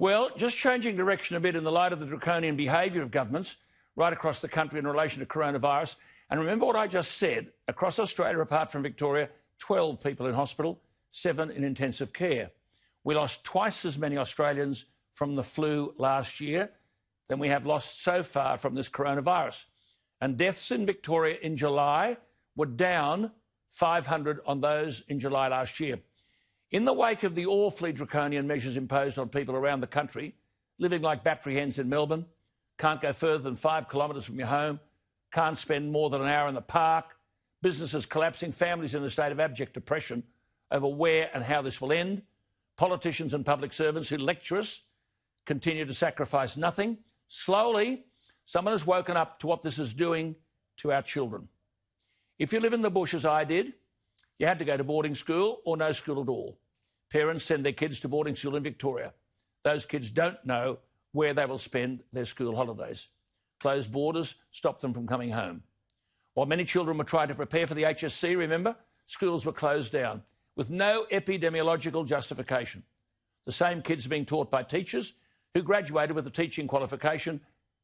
Well, just changing direction a bit in the light of the draconian behaviour of governments right across the country in relation to coronavirus. And remember what I just said. Across Australia, apart from Victoria, 12 people in hospital, 7 in intensive care. We lost twice as many Australians from the flu last year than we have lost so far from this coronavirus. And deaths in Victoria in July were down 500 on those in July last year. In the wake of the awfully draconian measures imposed on people around the country, living like battery hens in Melbourne, can't go further than 5 kilometres from your home, can't spend more than an hour in the park, businesses collapsing, families in a state of abject depression over where and how this will end, politicians and public servants who lecture us continue to sacrifice nothing. Slowly, someone has woken up to what this is doing to our children. If you live in the bush, as I did, you had to go to boarding school or no school at all. Parents send their kids to boarding school in Victoria. Those kids don't know where they will spend their school holidays. Closed borders stop them from coming home. While many children were trying to prepare for the HSC, remember, schools were closed down with no epidemiological justification. The same kids being taught by teachers who graduated with a teaching qualification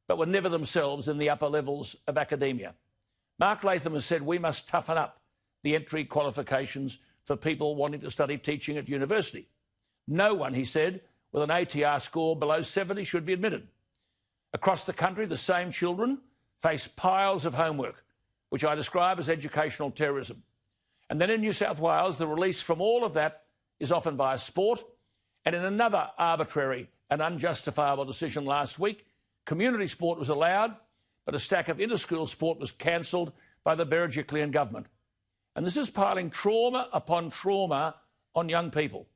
but were never themselves in the upper levels of academia. Mark Latham has said we must toughen up the entry qualifications for people wanting to study teaching at university. No one, he said, with an ATR score below 70 should be admitted. Across the country, the same children face piles of homework, which I describe as educational terrorism. And then in New South Wales, the release from all of that is often by a sport. And in another arbitrary and unjustifiable decision last week, community sport was allowed, but a stack of inter-school sport was cancelled by the Berejiklian government. And this is piling trauma upon trauma on young people.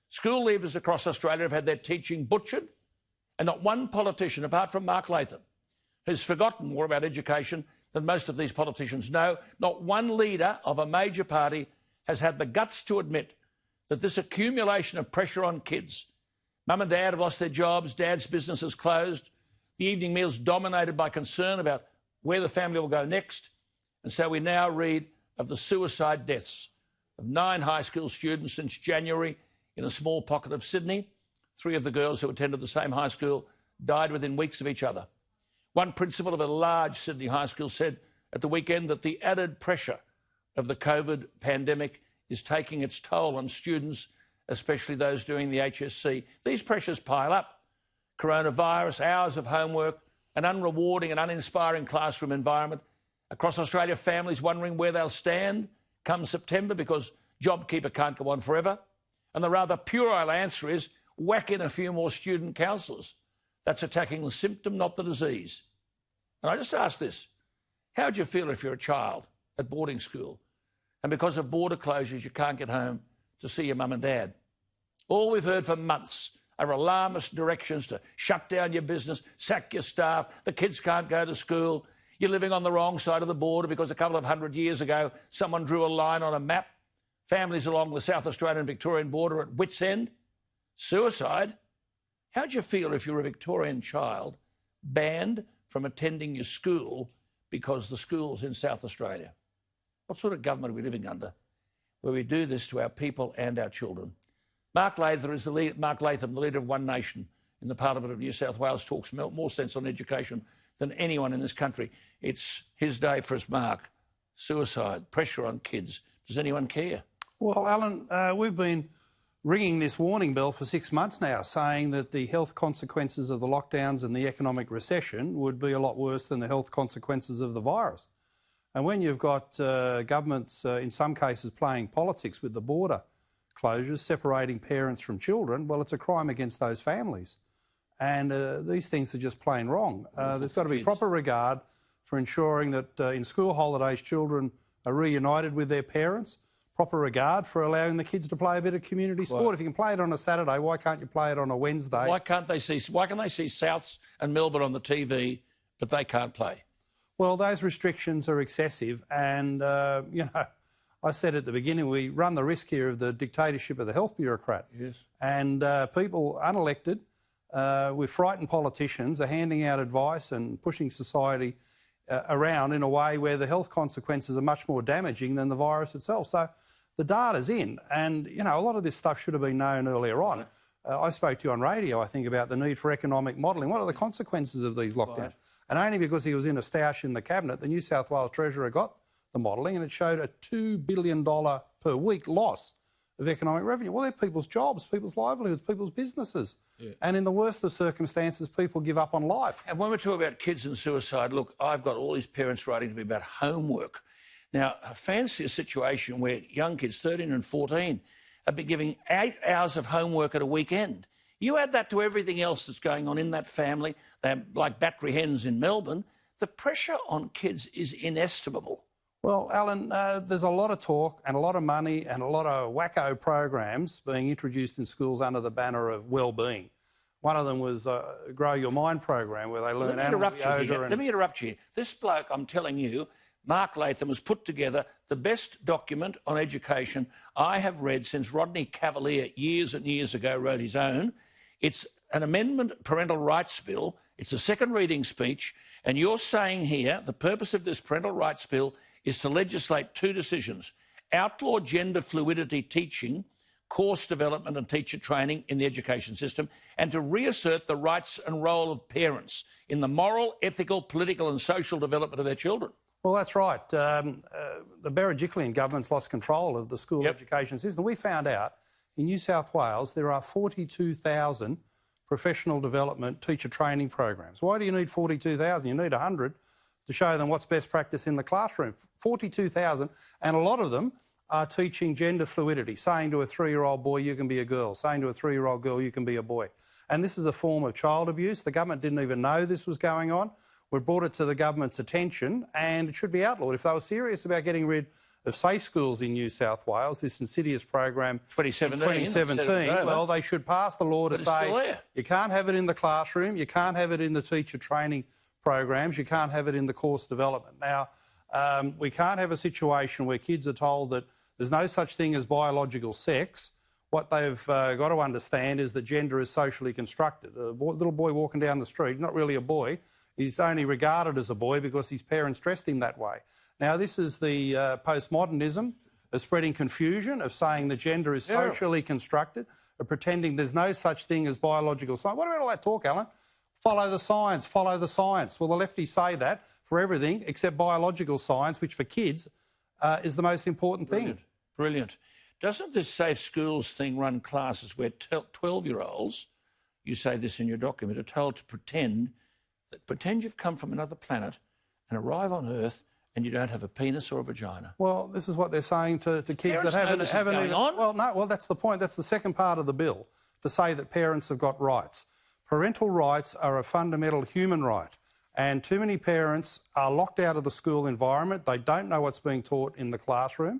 School leavers across Australia have had their teaching butchered, and not one politician, apart from Mark Latham, who's forgotten more about education than most of these politicians know, not one leader of a major party has had the guts to admit that this accumulation of pressure on kids, mum and dad have lost their jobs, dad's business is closed, the evening meal's dominated by concern about where the family will go next, and so we now read of the suicide deaths of 9 high school students since January in a small pocket of Sydney. 3 of the girls who attended the same high school died within weeks of each other. One principal of a large Sydney high school said at the weekend that the added pressure of the COVID pandemic is taking its toll on students, especially those doing the HSC. These pressures pile up. Coronavirus, hours of homework, an unrewarding and uninspiring classroom environment. Across Australia, families wondering where they'll stand come September because JobKeeper can't go on forever. And the rather puerile answer is whack in a few more student counsellors. That's attacking the symptom, not the disease. And I just ask this, how would you feel if you're a child at boarding school and because of border closures you can't get home to see your mum and dad? All we've heard for months are alarmist directions to shut down your business, sack your staff, the kids can't go to school, you're living on the wrong side of the border because a couple of 100 years ago someone drew a line on a map. Families along the South Australian and Victorian border at wit's end. Suicide. How'd you feel if you're a Victorian child banned from attending your school because the school's in South Australia? What sort of government are we living under where we do this to our people and our children? Mark Latham, the leader of One Nation in the Parliament of New South Wales, talks more sense on education than anyone in this country. It's his day for us, Mark. Suicide, pressure on kids. Does anyone care? Well, Alan, we've been ringing this warning bell for 6 months now, saying that the health consequences of the lockdowns and the economic recession would be a lot worse than the health consequences of the virus. And when you've got governments, in some cases, playing politics with the border closures, separating parents from children, well, it's a crime against those families. And these things are just plain wrong. There's got to be proper regard for ensuring that in school holidays children are reunited with their parents, proper regard for allowing the kids to play a bit of community sport. Well, if you can play it on a Saturday, why can't you play it on a Wednesday? Why can they see Souths and Melbourne on the TV, but they can't play? Well, those restrictions are excessive, and you know, I said at the beginning we run the risk here of the dictatorship of the health bureaucrat. Yes. And people unelected, with frightened politicians, are handing out advice and pushing society around in a way where the health consequences are much more damaging than the virus itself. So the data's in, and, you know, a lot of this stuff should have been known earlier on. I spoke to you on radio, I think, about the need for economic modelling. What are the consequences of these lockdowns? Right. And only because he was in a stoush in the Cabinet, the New South Wales Treasurer got the modelling and it showed a $2 billion per week loss of economic revenue. Well, they're people's jobs, people's livelihoods, people's businesses. Yeah. And in the worst of circumstances, people give up on life. And when we talk about kids and suicide, look, I've got all these parents writing to me about homework. Now, fancy a situation where young kids, 13 and 14, have been giving 8 hours of homework at a weekend. You add that to everything else that's going on in that family, they're like battery hens in Melbourne, the pressure on kids is inestimable. Well, Alan, there's a lot of talk and a lot of money and a lot of wacko programs being introduced in schools under the banner of well-being. One of them was a Grow Your Mind program where they learn animal yoga. Let me interrupt you here. This bloke, I'm telling you, Mark Latham, has put together the best document on education I have read since Rodney Cavalier years and years ago wrote his own. It's an amendment parental rights bill. It's a second reading speech. And you're saying here the purpose of this parental rights bill is to legislate 2 decisions: outlaw gender fluidity teaching, course development and teacher training in the education system, and to reassert the rights and role of parents in the moral, ethical, political and social development of their children. Well, that's right. The Berejiklian government's lost control of the school education system. We found out in New South Wales there are 42,000 professional development teacher training programs. Why do you need 42,000? You need 100 to show them what's best practice in the classroom. 42,000, and a lot of them are teaching gender fluidity, saying to a 3-year-old boy, you can be a girl, saying to a 3-year-old girl, you can be a boy. And this is a form of child abuse. The government didn't even know this was going on. We brought it to the government's attention and it should be outlawed. If they were serious about getting rid of safe schools in New South Wales, this insidious program 2017, well, they should pass the law to say you can't have it in the classroom, you can't have it in the teacher training programs, you can't have it in the course development. Now, we can't have a situation where kids are told that there's no such thing as biological sex. What they've got to understand is that gender is socially constructed. A little boy walking down the street, not really a boy, he's only regarded as a boy because his parents dressed him that way. Now, this is the postmodernism of spreading confusion, of saying that gender is socially constructed, of pretending there's no such thing as biological science. What about all that talk, Alan? Follow the science, follow the science. Well, the lefties say that for everything except biological science, which for kids is the most important thing. Brilliant. Doesn't this safe schools thing run classes where 12-year-olds, you say this in your document, are told to pretend you've come from another planet and arrive on Earth and you don't have a penis or a vagina? Well, this is what they're saying to kids that haven't even... on? Well, that's the point. That's the second part of the bill, to say that parents have got rights. Parental rights are a fundamental human right, and too many parents are locked out of the school environment. They don't know what's being taught in the classroom,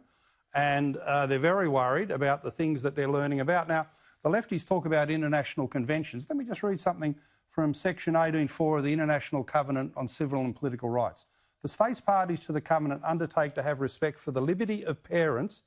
and they're very worried about the things that they're learning about. Now, the lefties talk about international conventions. Let me just read something from Section 18.4 of the International Covenant on Civil and Political Rights. The states parties to the covenant undertake to have respect for the liberty of parents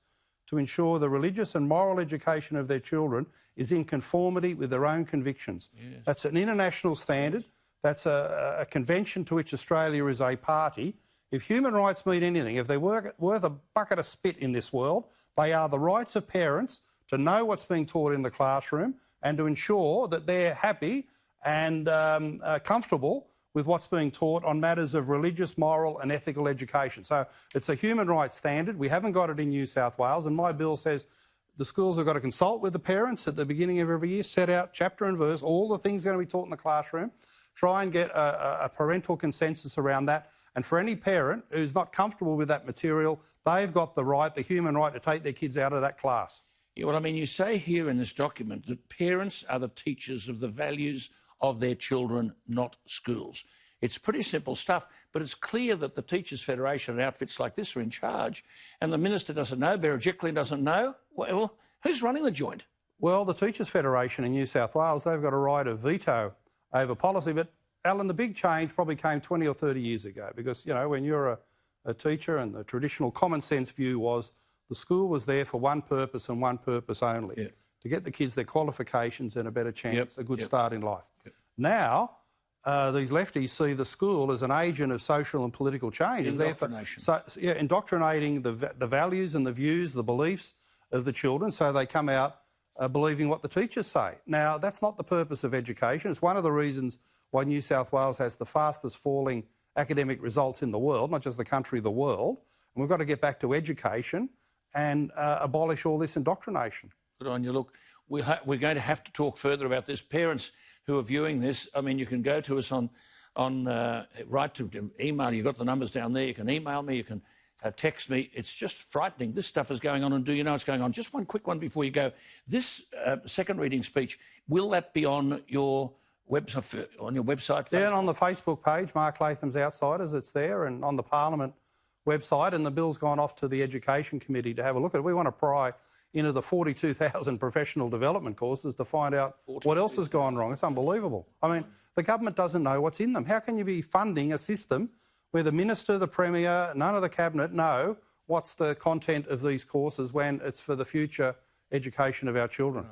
to ensure the religious and moral education of their children is in conformity with their own convictions. Yes. That's an international standard. That's a convention to which Australia is a party. If human rights mean anything, if they're worth a bucket of spit in this world, they are the rights of parents to know what's being taught in the classroom and to ensure that they're happy and comfortable with what's being taught on matters of religious, moral and ethical education. So it's a human rights standard. We haven't got it in New South Wales, and my bill says the schools have got to consult with the parents at the beginning of every year, set out chapter and verse, all the things going to be taught in the classroom, try and get a parental consensus around that. And for any parent who's not comfortable with that material, they've got the right, the human right, to take their kids out of that class. Yeah, well, I mean, you say here in this document that parents are the teachers of the values of their children, not schools. It's pretty simple stuff, but it's clear that the Teachers' Federation and outfits like this are in charge, and the Minister doesn't know, Berejiklian doesn't know. Well, who's running the joint? Well, the Teachers' Federation in New South Wales, they've got a right of veto over policy, but, Alan, the big change probably came 20 or 30 years ago because, you know, when you're a teacher and the traditional common sense view was the school was there for one purpose and one purpose only, to get the kids their qualifications and a better chance, a good start in life. Now, these lefties see the school as an agent of social and political change. Indoctrination. Indoctrinating the values and the views, the beliefs of the children, so they come out believing what the teachers say. Now, that's not the purpose of education. It's one of the reasons why New South Wales has the fastest falling academic results in the world, not just the country, the world. And we've got to get back to education and abolish all this indoctrination. Good on you. Look, we're going to have to talk further about this. Parents who are viewing this, I mean, you can go to us on write to email. You've got the numbers down there. You can email me. You can text me. It's just frightening. This stuff is going on, and do you know what's going on? Just one quick one before you go. This second reading speech, will that be on your website? Facebook? Yeah, and on the Facebook page, Mark Latham's Outsiders, it's there, and on the Parliament website, and the bill's gone off to the Education Committee to have a look at it. We want to pry into the 42,000 professional development courses to find out what else has gone wrong. It's unbelievable. I mean, the government doesn't know what's in them. How can you be funding a system where the Minister, the Premier, none of the Cabinet know what's the content of these courses when it's for the future education of our children?